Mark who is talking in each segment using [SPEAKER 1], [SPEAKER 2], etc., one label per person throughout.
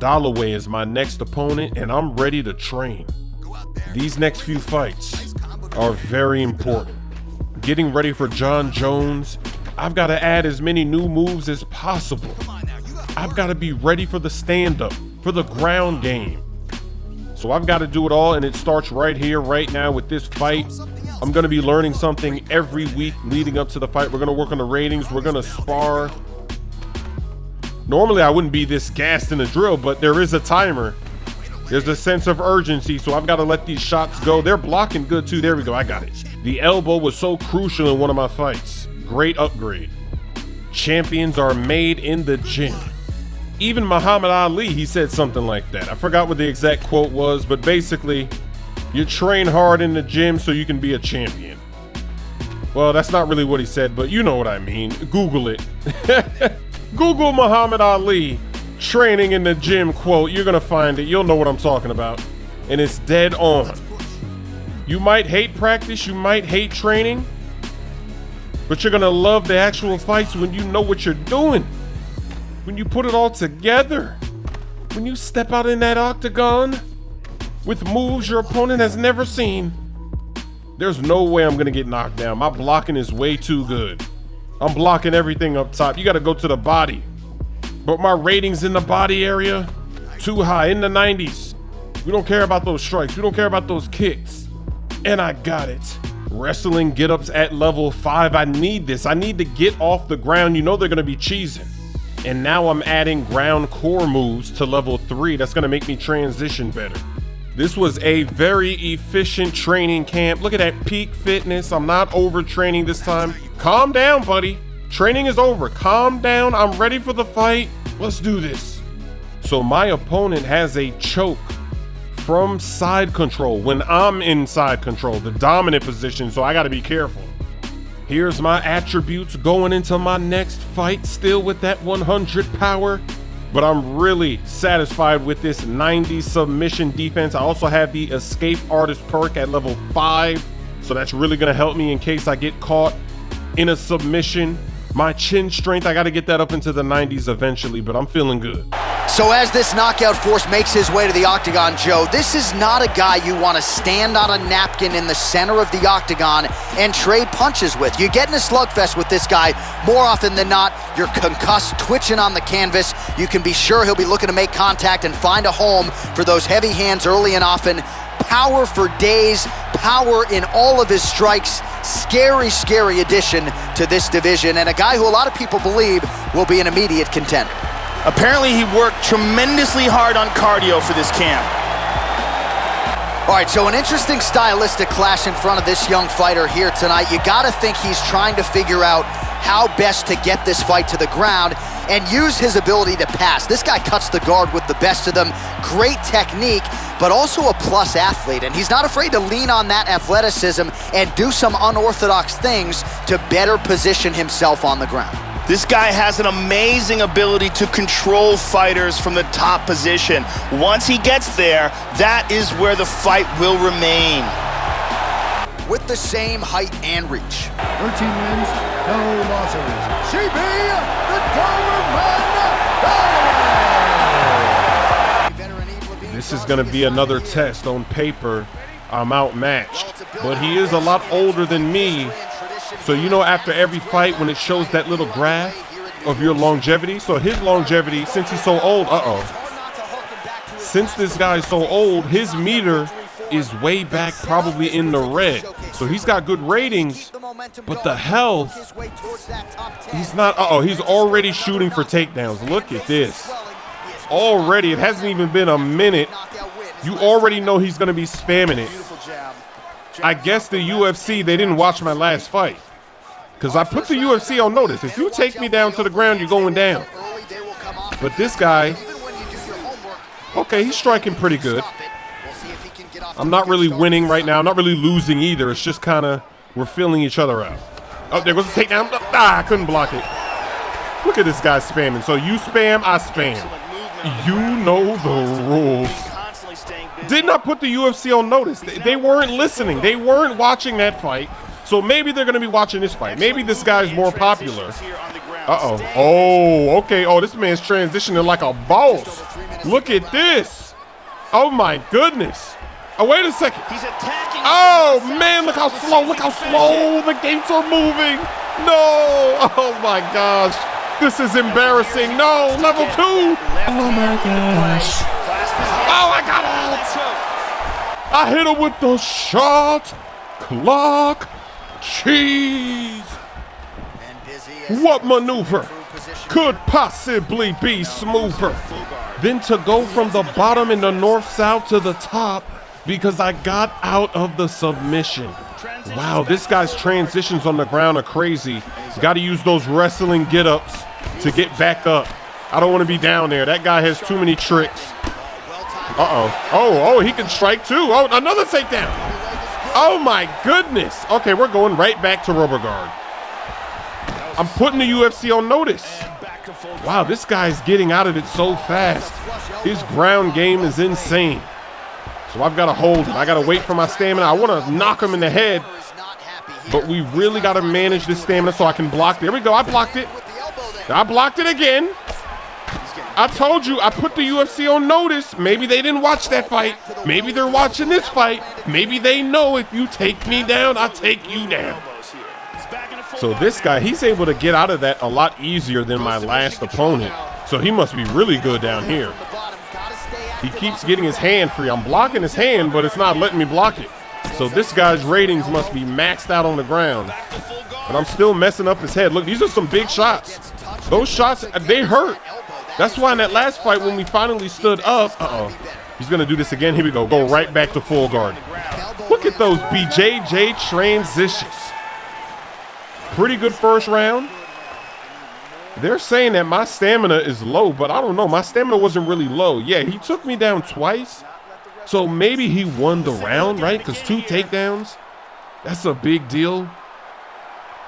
[SPEAKER 1] Holloway is my next opponent, and I'm ready to train. These next few fights are very important. Getting ready for John Jones, I've got to add as many new moves as possible. I've got to be ready for the stand-up, for the ground game. So I've got to do it all, and it starts right here, right now with this fight. I'm going to be learning something every week leading up to the fight. We're going to work on the ratings. We're going to spar. Normally, I wouldn't be this gassed in a drill, but there is a timer. There's a sense of urgency, so I've got to let these shots go. They're blocking good, too. There we go. I got it. The elbow was so crucial in one of my fights. Great upgrade. Champions are made in the gym. Even Muhammad Ali, he said something like that. I forgot what the exact quote was, but basically, you train hard in the gym so you can be a champion. Well, that's not really what he said, but you know what I mean. Google it. Google Muhammad Ali training in the gym quote. You're gonna find it. You'll know what I'm talking about. And it's dead on. You might hate practice, you might hate training, but you're gonna love the actual fights when you know what you're doing. When you put it all together. When you step out in that octagon with moves your opponent has never seen. There's no way I'm gonna get knocked down. My blocking is way too good. I'm blocking everything up top. You gotta go to the body. But my ratings in the body area, too high, in the 90s. We don't care about those strikes. We don't care about those kicks. And I got it. Wrestling get-ups at level 5. I need this. I need to get off the ground. You know they're gonna be cheesing. And now I'm adding ground core moves to level 3. That's gonna make me transition better. This was a very efficient training camp. Look at that peak fitness. I'm not overtraining this time. Calm down, buddy. Training is over. Calm down. I'm ready for the fight. Let's do this. So my opponent has a choke from side control when I'm in side control, the dominant position, so I gotta be careful. Here's my attributes going into my next fight, still with that 100 power, but I'm really satisfied with this 90 submission defense. I also have the escape artist perk at level 5, so that's really gonna help me in case I get caught in a submission. My chin strength, I gotta get that up into the 90s eventually, but I'm feeling good.
[SPEAKER 2] So as this knockout force makes his way to the octagon, Joe, this is not a guy you want to stand on a napkin in the center of the octagon and trade punches with. You get in a slugfest with this guy, more often than not, you're concussed, twitching on the canvas. You can be sure he'll be looking to make contact and find a home for those heavy hands early and often. Power for days, power in all of his strikes. Scary, scary addition to this division, and a guy who a lot of people believe will be an immediate contender.
[SPEAKER 3] Apparently he worked tremendously hard on cardio for this camp.
[SPEAKER 2] All right, so an interesting stylistic clash in front of this young fighter here tonight. You gotta think he's trying to figure out how best to get this fight to the ground and use his ability to pass. This guy cuts the guard with the best of them. Great technique, but also a plus athlete, and he's not afraid to lean on that athleticism and do some unorthodox things to better position himself on the ground.
[SPEAKER 3] This guy has an amazing ability to control fighters from the top position. Once he gets there, that is where the fight will remain.
[SPEAKER 2] With the same height and reach.
[SPEAKER 4] 13 wins, no losses. CB, the Doberman.
[SPEAKER 1] This is gonna be another test. On paper, I'm outmatched, but he is a lot older than me. So you know, after every fight when it shows that little graph of your longevity, so his longevity, since he's so old, since this guy's so old, his meter is way back probably in the red. So he's got good ratings, but the health, he's not, he's already shooting for takedowns. Look at this. Already, it hasn't even been a minute. You already know he's gonna be spamming it. I guess the UFC, they didn't watch my last fight, because I put the UFC on notice. If you take me down to the ground, you're going down. But this guy, okay, he's striking pretty good. I'm not really winning right now. I'm not really losing either. It's just kind of, we're filling each other out. Oh, there goes the takedown. I couldn't block it. Look at this guy spamming. So you spam, I spam. You know the rules. Did not put the UFC on notice. They weren't listening. They weren't watching that fight. So maybe they're going to be watching this fight. Maybe this guy's more popular. Oh, okay. Oh, this man's transitioning like a boss. Look at this. Oh my goodness. Oh, wait a second.
[SPEAKER 3] He's attacking.
[SPEAKER 1] Oh man, look how slow the gates are moving. No, oh my gosh. This is embarrassing. No, level 2.
[SPEAKER 5] Oh my gosh.
[SPEAKER 1] Oh, I got out. I hit him with the shot clock cheese. What maneuver could possibly be Smoove? Then to go from the bottom in the north-south to the top because I got out of the submission. Wow, this guy's transitions on the ground are crazy. Got to use those wrestling get-ups to get back up. I don't want to be down there. That guy has too many tricks. Oh, he can strike too. Oh, another takedown. Oh my goodness. Okay, we're going right back to rubber guard. I'm putting the UFC on notice. Wow, this guy's getting out of it so fast. His ground game is insane. So I've got to hold it. I got to wait for my stamina. I want to knock him in the head, but we really got to manage this stamina so I can block. There we go. I blocked it. I blocked it again. I told you, I put the UFC on notice. Maybe they didn't watch that fight. Maybe they're watching this fight. Maybe they know if you take me down, I'll take you down. So this guy, he's able to get out of that a lot easier than my last opponent. So he must be really good down here. He keeps getting his hand free. I'm blocking his hand, but it's not letting me block it. So this guy's ratings must be maxed out on the ground. But I'm still messing up his head. Look, these are some big shots. Those shots, they hurt. That's why in that last fight when we finally stood up, he's gonna do this again. Here we go, go right back to full guard. Look at those BJJ transitions. Pretty good first round. They're saying that my stamina is low, but I don't know. My stamina wasn't really low. Yeah, he took me down twice. So maybe he won the round, right? Because 2 takedowns, that's a big deal.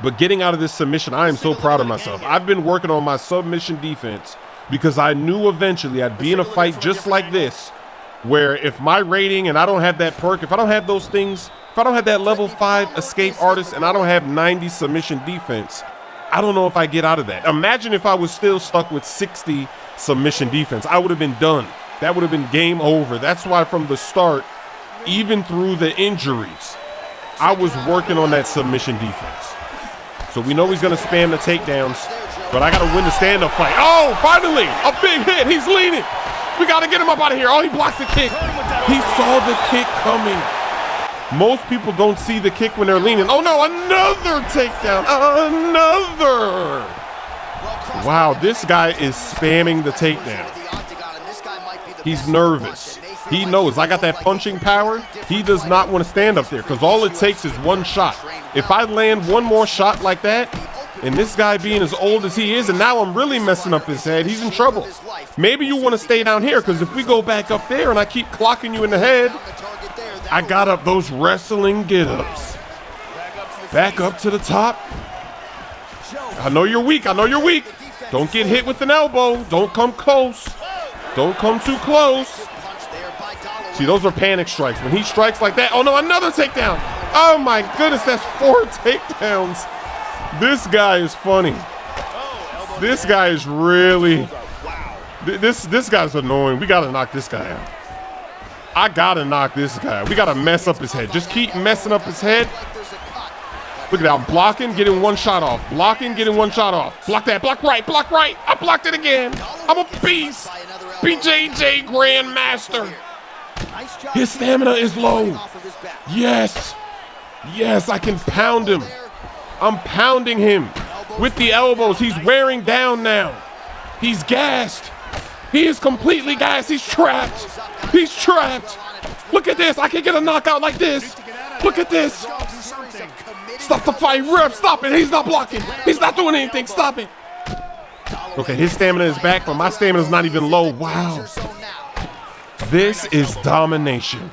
[SPEAKER 1] But getting out of this submission, I am so proud of myself. I've been working on my submission defense because I knew eventually I'd be in a fight just like this, where if my rating and I don't have that perk, if I don't have those things, if I don't have that level 5 escape artist and I don't have 90 submission defense, I don't know if I get out of that. Imagine if I was still stuck with 60 submission defense. I would have been done. That would have been game over. That's why from the start, even through the injuries, I was working on that submission defense. So we know he's gonna spam the takedowns, but I gotta win the stand-up fight. Oh, finally, a big hit, he's leaning. We gotta get him up out of here. Oh, he blocked the kick. He saw the kick coming. Most people don't see the kick when they're leaning. Oh no, another takedown, another. Wow, this guy is spamming the takedown. He's nervous. He knows I got that punching power. He does not want to stand up there because all it takes is one shot. If I land one more shot like that, and this guy being as old as he is, and now I'm really messing up his head, he's in trouble. Maybe you want to stay down here because if we go back up there and I keep clocking you in the head, I got up those wrestling get-ups. Back up to the top. I know you're weak. I know you're weak. Don't get hit with an elbow. Don't come close. Don't come too close. See, those are panic strikes. When he strikes like that, oh no, another takedown. Oh my goodness, that's 4 takedowns. This guy is funny. This guy is really, this guy's annoying. We gotta knock this guy out. I gotta knock this guy out. We gotta mess up his head. Just keep messing up his head. Look at that, I'm blocking, getting one shot off. Blocking, getting one shot off. Block that, block right, block right. I blocked it again. I'm a beast. BJJ Grandmaster. His stamina is low. Yes. Yes, I can pound him. I'm pounding him with the elbows. He's wearing down now. He's gassed. He is completely gassed. He's trapped. He's trapped. Look at this. I can get a knockout like this. Look at this. Stop the fight, ref. Stop it. He's not blocking. He's not doing anything. Stop it. Okay, his stamina is back, but my stamina is not even low. Wow. This is domination.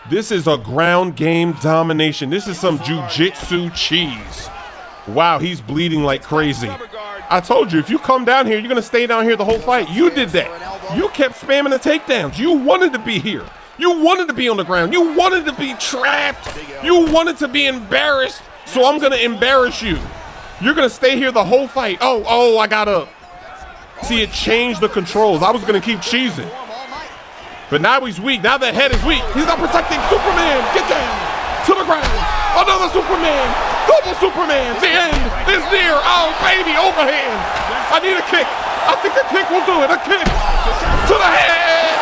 [SPEAKER 1] This is a ground game domination. This is some jiu-jitsu cheese. Wow, he's bleeding like crazy. I told you, if you come down here, you're going to stay down here the whole fight. You did that. You kept spamming the takedowns. You wanted to be here. You wanted to be on the ground. You wanted to be trapped. You wanted to be embarrassed. So I'm going to embarrass you. You're going to stay here the whole fight. Oh, I got up. See, it changed the controls. I was going to keep cheesing. But now he's weak. Now the head is weak. He's not protecting Superman. Get down to the ground. Another Superman. Double Superman. The end is near. Oh, baby, overhand. I need a kick. I think a kick will do it. A kick to the head.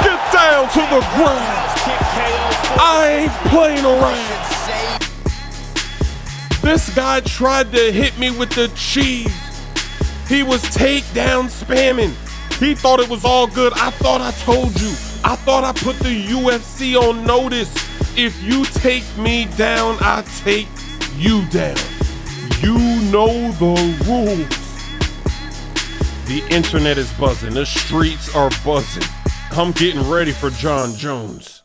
[SPEAKER 1] Get down to the ground. I ain't playing around. This guy tried to hit me with the cheese. He was takedown spamming. He thought it was all good. I thought I told you. I thought I put the UFC on notice. If you take me down, I take you down. You know the rules. The internet is buzzing. The streets are buzzing. I'm getting ready for John Jones.